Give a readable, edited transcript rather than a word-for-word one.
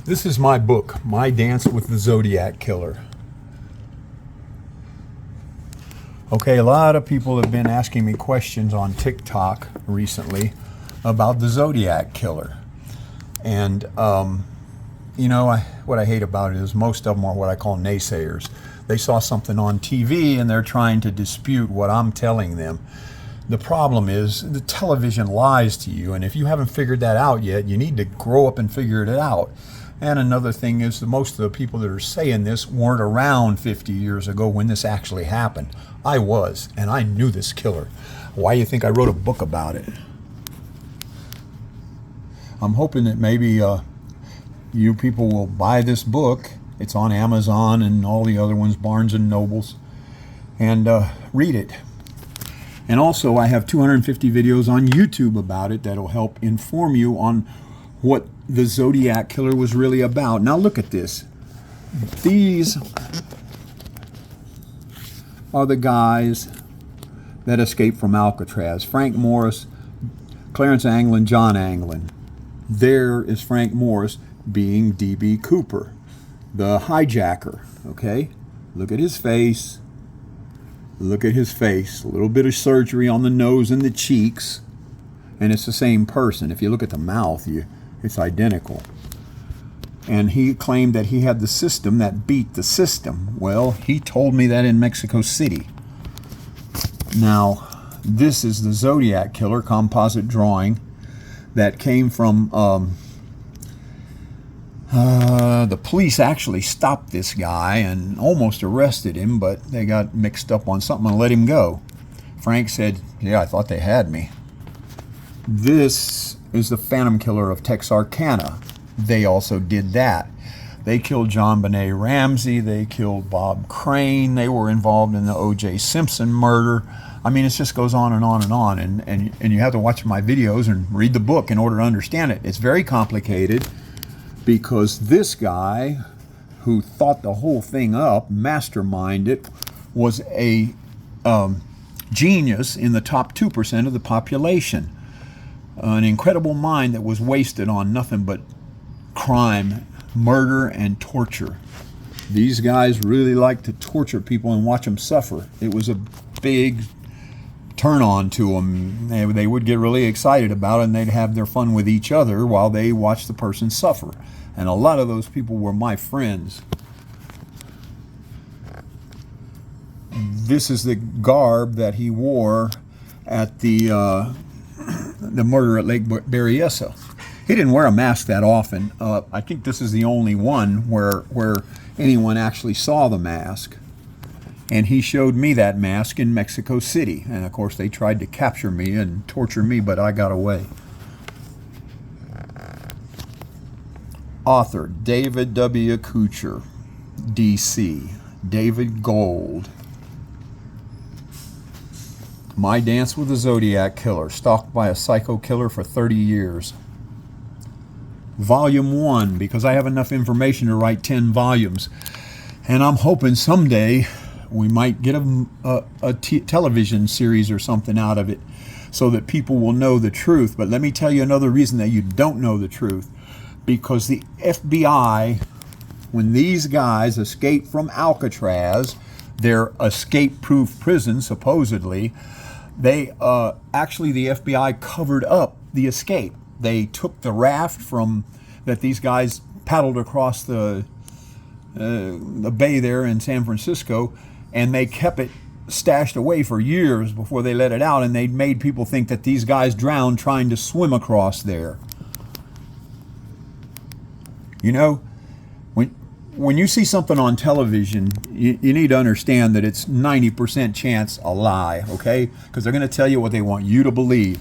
This is my book, My Dance with the Zodiac Killer. Okay, a lot of people have been asking me questions on TikTok recently about the Zodiac Killer. And, what I hate about it is most of them are what I call naysayers. They saw something on TV and they're trying to dispute what I'm telling them. The problem is the television lies to you, and if you haven't figured that out yet, you need to grow up and figure it out. And another thing is that most of the people that are saying this weren't around 50 years ago when this actually happened. I was, and I knew this killer. Why do you think I wrote a book about it? I'm hoping that maybe you people will buy this book. It's on Amazon and all the other ones, Barnes and Nobles, and read it. And also, I have 250 videos on YouTube about it that'll help inform you on what the Zodiac Killer was really about. Now look at this. These are the guys that escaped from Alcatraz. Frank Morris, Clarence Anglin, John Anglin. There is Frank Morris being D.B. Cooper, the hijacker, okay? Look at his face. Look at his face. A little bit of surgery on the nose and the cheeks, and it's the same person. If you look at the mouth, it's identical. And he claimed that he had the system that beat the system. Well, he told me that in Mexico City. Now, this is the Zodiac Killer composite drawing that came from the police actually stopped this guy and almost arrested him, but they got mixed up on something and let him go. Frank said, yeah, I thought they had me. This is the Phantom Killer of Texarkana. They also did that. They killed John Benet Ramsey. They killed Bob Crane. They were involved in the O.J. Simpson murder. I mean, it just goes on and on and on. And you have to watch my videos and read the book in order to understand it. It's very complicated because this guy who thought the whole thing up, masterminded, was a genius in the top 2% of the population. An incredible mind that was wasted on nothing but crime, murder, and torture. These guys really like to torture people and watch them suffer. It was a big turn on to them. They would get really excited about it, and they'd have their fun with each other while they watched the person suffer. And a lot of those people were my friends. This is the garb that he wore at the murder at Lake Berryessa. He didn't wear a mask that often. I think this is the only one where anyone actually saw the mask. And he showed me that mask in Mexico City. And of course they tried to capture me and torture me, but I got away. Author David W. Kuchar, D.C. David Gold. My Dance with the Zodiac Killer, stalked by a psycho killer for 30 years. Volume 1, because I have enough information to write 10 volumes. And I'm hoping someday we might get a television series or something out of it so that people will know the truth. But let me tell you another reason that you don't know the truth. Because the FBI, when these guys escaped from Alcatraz, their escape-proof prison, supposedly, the FBI covered up the escape. They took the raft that these guys paddled across the bay there in San Francisco, and they kept it stashed away for years before they let it out, and they made people think that these guys drowned trying to swim across there. You know, when you see something on television, you need to understand that it's 90% chance a lie, okay? Because they're going to tell you what they want you to believe.